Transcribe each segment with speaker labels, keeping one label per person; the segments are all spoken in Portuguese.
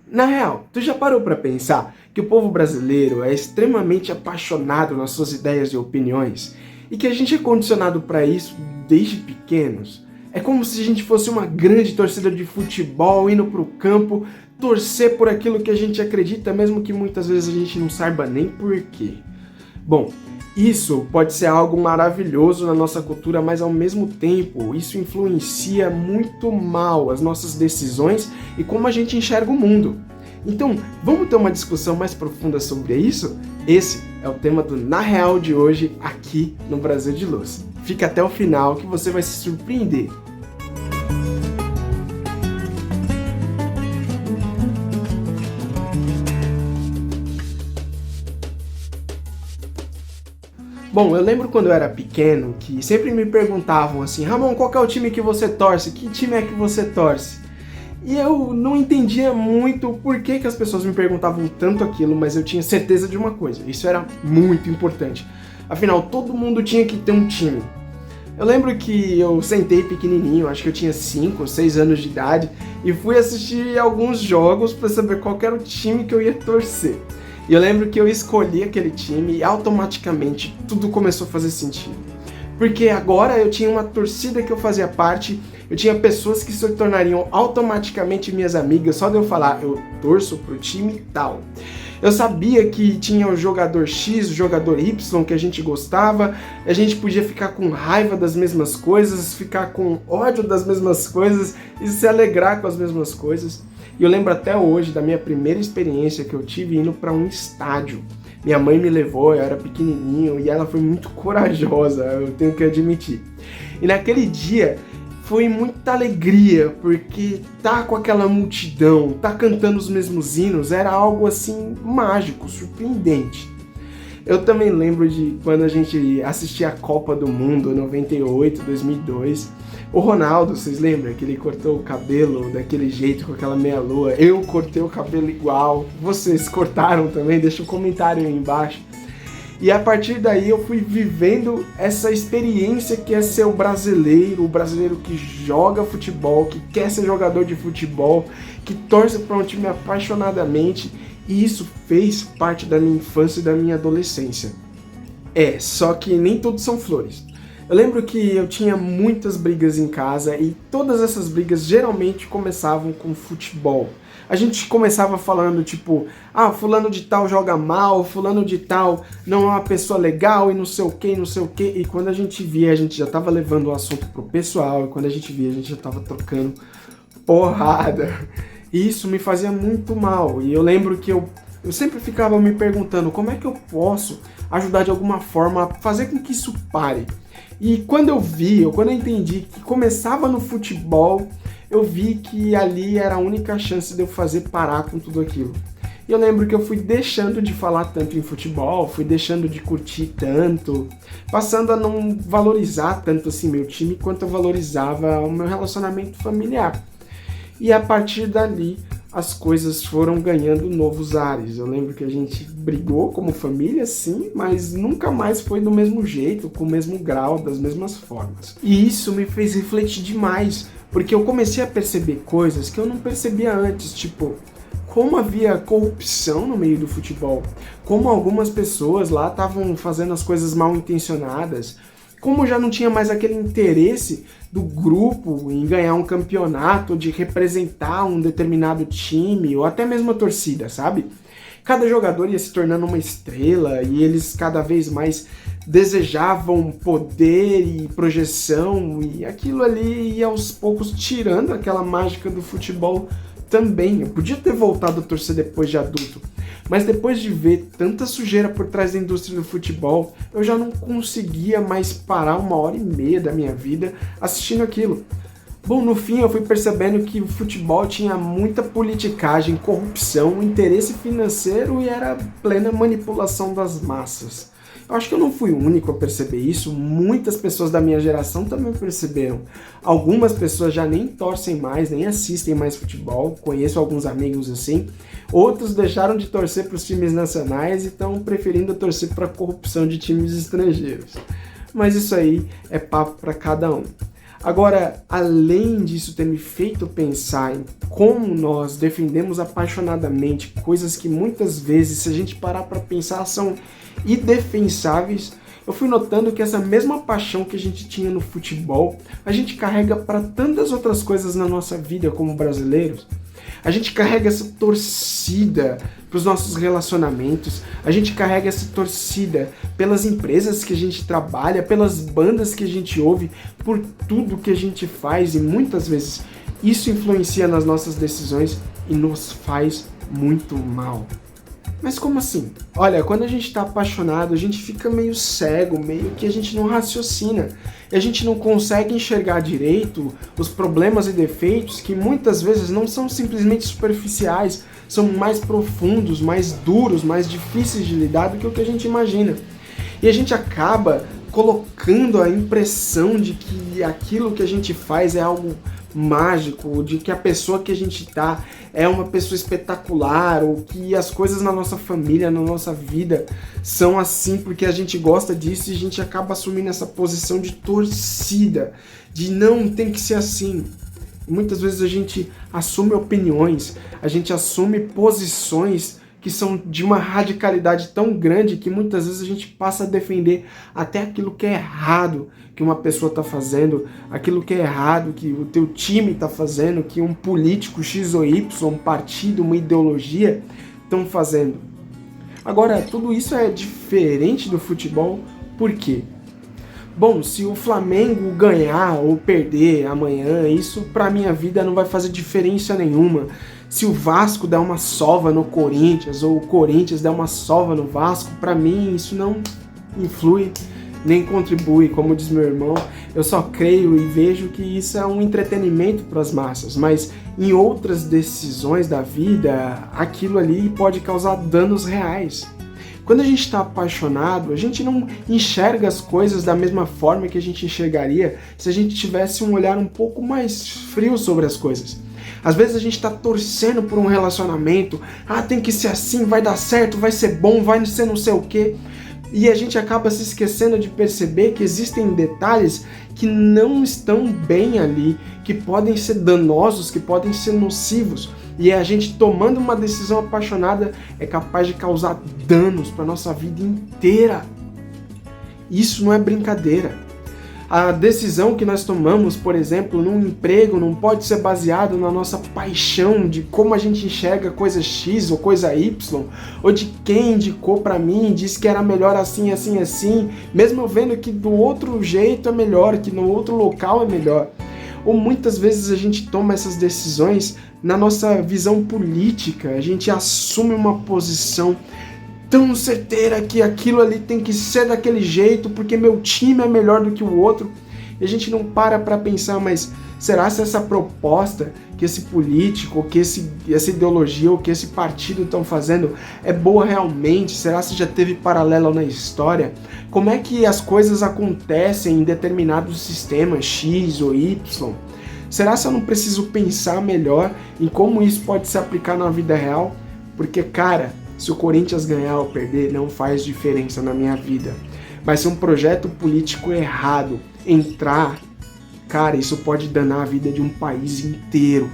Speaker 1: Na real, tu já parou pra pensar que o povo brasileiro é extremamente apaixonado nas suas ideias e opiniões e que a gente é condicionado pra isso desde pequenos? É como se a gente fosse uma grande torcida de futebol indo pro campo torcer por aquilo que a gente acredita, mesmo que muitas vezes a gente não saiba nem por quê. Bom, isso pode ser algo maravilhoso na nossa cultura, mas ao mesmo tempo isso influencia muito mal as nossas decisões e como a gente enxerga o mundo. Então, vamos ter uma discussão mais profunda sobre isso? Esse é o tema do Na Real de hoje aqui no Brasil de Luz. Fica até o final que você vai se surpreender. Bom, eu lembro quando eu era pequeno que sempre me perguntavam assim: Ramon, qual que é o time que você torce? Que time é que você torce? E eu não entendia muito por que as pessoas me perguntavam tanto aquilo, mas eu tinha certeza de uma coisa: isso era muito importante. Afinal, todo mundo tinha que ter um time. Eu lembro que eu sentei pequenininho, acho que eu tinha 5 ou 6 anos de idade, e fui assistir alguns jogos para saber qual que era o time que eu ia torcer. E eu lembro que eu escolhi aquele time e automaticamente tudo começou a fazer sentido. Porque agora eu tinha uma torcida que eu fazia parte, eu tinha pessoas que se tornariam automaticamente minhas amigas, só de eu falar, eu torço pro time tal. Eu sabia que tinha o jogador X, o jogador Y que a gente gostava, a gente podia ficar com raiva das mesmas coisas, ficar com ódio das mesmas coisas e se alegrar com as mesmas coisas. E eu lembro até hoje da minha primeira experiência que eu tive indo para um estádio. Minha mãe me levou, eu era pequenininho e ela foi muito corajosa, eu tenho que admitir. E naquele dia foi muita alegria, porque tá com aquela multidão, tá cantando os mesmos hinos, era algo assim mágico, surpreendente. Eu também lembro de quando a gente assistia a Copa do Mundo, 98, 2002. O Ronaldo, vocês lembram que ele cortou o cabelo daquele jeito, com aquela meia-lua? Eu cortei o cabelo igual. Vocês cortaram também? Deixa um comentário aí embaixo. E a partir daí eu fui vivendo essa experiência que é ser o brasileiro que joga futebol, que quer ser jogador de futebol, que torce para um time apaixonadamente. E isso fez parte da minha infância e da minha adolescência. Só que nem tudo são flores. Eu lembro que eu tinha muitas brigas em casa e todas essas brigas geralmente começavam com futebol. A gente começava falando tipo, fulano de tal joga mal, fulano de tal não é uma pessoa legal e não sei o que, não sei o que. E quando a gente via, a gente já tava levando o assunto pro pessoal e quando a gente via, a gente já tava trocando porrada. E isso me fazia muito mal. E eu lembro que eu sempre ficava me perguntando como é que eu posso ajudar de alguma forma a fazer com que isso pare. E quando eu entendi que começava no futebol, eu vi que ali era a única chance de eu fazer parar com tudo aquilo. E eu lembro que eu fui deixando de falar tanto em futebol, fui deixando de curtir tanto, passando a não valorizar tanto assim meu time quanto eu valorizava o meu relacionamento familiar. E a partir dali, as coisas foram ganhando novos ares. Eu lembro que a gente brigou como família, sim, mas nunca mais foi do mesmo jeito, com o mesmo grau, das mesmas formas. E isso me fez refletir demais, porque eu comecei a perceber coisas que eu não percebia antes, tipo, como havia corrupção no meio do futebol, como algumas pessoas lá estavam fazendo as coisas mal intencionadas, como já não tinha mais aquele interesse do grupo em ganhar um campeonato, de representar um determinado time, ou até mesmo a torcida, sabe? Cada jogador ia se tornando uma estrela e eles cada vez mais desejavam poder e projeção, e aquilo ali ia aos poucos tirando aquela mágica do futebol também. Eu podia ter voltado a torcer depois de adulto, mas depois de ver tanta sujeira por trás da indústria do futebol, eu já não conseguia mais parar 1h30 da minha vida assistindo aquilo. Bom, no fim eu fui percebendo que o futebol tinha muita politicagem, corrupção, interesse financeiro e era plena manipulação das massas. Eu acho que eu não fui o único a perceber isso, muitas pessoas da minha geração também perceberam. Algumas pessoas já nem torcem mais, nem assistem mais futebol, conheço alguns amigos assim. Outros deixaram de torcer para os times nacionais e estão preferindo torcer para a corrupção de times estrangeiros. Mas isso aí é papo para cada um. Agora, além disso ter me feito pensar em como nós defendemos apaixonadamente coisas que muitas vezes, se a gente parar para pensar, são indefensáveis, eu fui notando que essa mesma paixão que a gente tinha no futebol, a gente carrega para tantas outras coisas na nossa vida como brasileiros. A gente carrega essa torcida para os nossos relacionamentos, a gente carrega essa torcida pelas empresas que a gente trabalha, pelas bandas que a gente ouve, por tudo que a gente faz, e muitas vezes isso influencia nas nossas decisões e nos faz muito mal. Mas como assim? Olha, quando a gente tá apaixonado, a gente fica meio cego, meio que a gente não raciocina. E a gente não consegue enxergar direito os problemas e defeitos que muitas vezes não são simplesmente superficiais, são mais profundos, mais duros, mais difíceis de lidar do que o que a gente imagina. E a gente acaba colocando a impressão de que aquilo que a gente faz é algo mágico, de que a pessoa que a gente tá é uma pessoa espetacular, ou que as coisas na nossa família, na nossa vida são assim porque a gente gosta disso, e a gente acaba assumindo essa posição de torcida, de não, tem que ser assim. Muitas vezes a gente assume opiniões, a gente assume posições que são de uma radicalidade tão grande que muitas vezes a gente passa a defender até aquilo que é errado que uma pessoa está fazendo, aquilo que é errado que o teu time está fazendo, que um político X ou Y, um partido, uma ideologia estão fazendo. Agora, tudo isso é diferente do futebol, por quê? Bom, se o Flamengo ganhar ou perder amanhã, isso pra minha vida não vai fazer diferença nenhuma. Se o Vasco der uma sova no Corinthians ou o Corinthians der uma sova no Vasco, pra mim isso não influi nem contribui, como diz meu irmão. Eu só creio e vejo que isso é um entretenimento para as massas, mas em outras decisões da vida, aquilo ali pode causar danos reais. Quando a gente está apaixonado, a gente não enxerga as coisas da mesma forma que a gente enxergaria se a gente tivesse um olhar um pouco mais frio sobre as coisas. Às vezes a gente está torcendo por um relacionamento, tem que ser assim, vai dar certo, vai ser bom, vai ser não sei o quê. E a gente acaba se esquecendo de perceber que existem detalhes que não estão bem ali, que podem ser danosos, que podem ser nocivos. E a gente tomando uma decisão apaixonada é capaz de causar danos para nossa vida inteira. Isso não é brincadeira. A decisão que nós tomamos, por exemplo, num emprego, não pode ser baseado na nossa paixão de como a gente enxerga coisa X ou coisa Y, ou de quem indicou para mim, disse que era melhor assim, assim, assim, mesmo eu vendo que do outro jeito é melhor, que no outro local é melhor. Ou muitas vezes a gente toma essas decisões na nossa visão política, a gente assume uma posição tão certeira que aquilo ali tem que ser daquele jeito porque meu time é melhor do que o outro, e a gente não para pensar, mas será se essa proposta que esse político, ou que essa ideologia, ou que esse partido estão fazendo é boa realmente? Será se já teve paralelo na história? Como é que as coisas acontecem em determinados sistemas X ou Y? Será se eu não preciso pensar melhor em como isso pode se aplicar na vida real? Porque, cara, se o Corinthians ganhar ou perder, não faz diferença na minha vida. Mas se um projeto político errado entrar, cara, isso pode danar a vida de um país inteiro.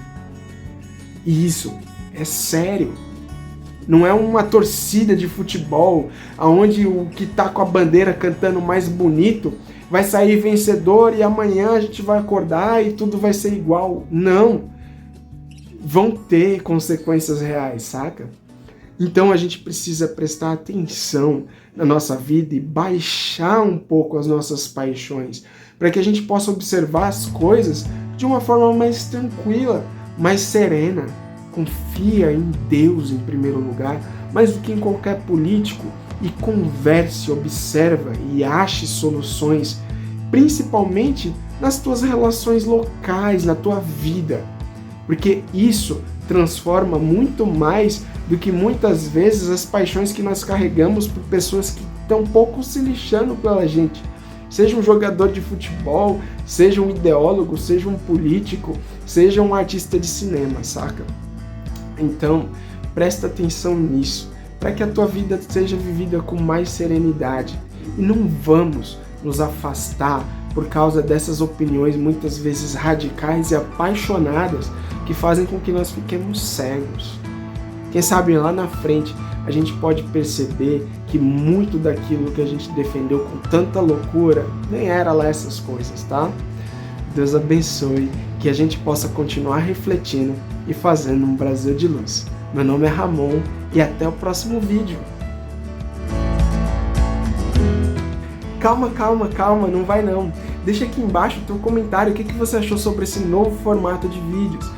Speaker 1: E isso é sério. Não é uma torcida de futebol, onde o que tá com a bandeira cantando mais bonito vai sair vencedor e amanhã a gente vai acordar e tudo vai ser igual. Não. Vão ter consequências reais, saca? Então a gente precisa prestar atenção na nossa vida e baixar um pouco as nossas paixões, para que a gente possa observar as coisas de uma forma mais tranquila, mais serena. Confia em Deus em primeiro lugar, mais do que em qualquer político, e converse, observa e ache soluções, principalmente nas tuas relações locais, na tua vida, porque isso transforma muito mais do que muitas vezes as paixões que nós carregamos por pessoas que estão pouco se lixando pela gente. Seja um jogador de futebol, seja um ideólogo, seja um político, seja um artista de cinema, saca? Então, presta atenção nisso, para que a tua vida seja vivida com mais serenidade. E não vamos nos afastar por causa dessas opiniões muitas vezes radicais e apaixonadas que fazem com que nós fiquemos cegos. Quem sabe lá na frente a gente pode perceber que muito daquilo que a gente defendeu com tanta loucura nem era lá essas coisas, tá? Deus abençoe, que a gente possa continuar refletindo e fazendo um Brasil de luz. Meu nome é Ramon e até o próximo vídeo. Calma, não vai não. Deixa aqui embaixo o teu comentário, o que você achou sobre esse novo formato de vídeos.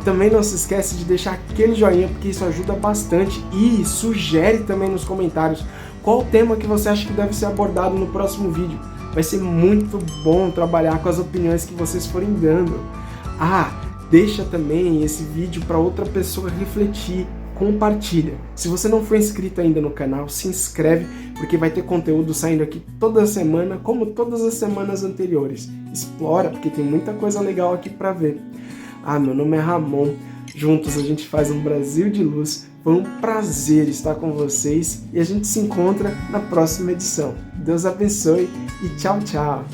Speaker 1: Também não se esquece de deixar aquele joinha, porque isso ajuda bastante. E sugere também nos comentários qual o tema que você acha que deve ser abordado no próximo vídeo. Vai ser muito bom trabalhar com as opiniões que vocês forem dando. Deixa também esse vídeo para outra pessoa refletir. Compartilha. Se você não for inscrito ainda no canal, se inscreve, porque vai ter conteúdo saindo aqui toda semana, como todas as semanas anteriores. Explora, porque tem muita coisa legal aqui para ver. Meu nome é Ramon. Juntos a gente faz um Brasil de luz. Foi um prazer estar com vocês e a gente se encontra na próxima edição. Deus abençoe e tchau, tchau.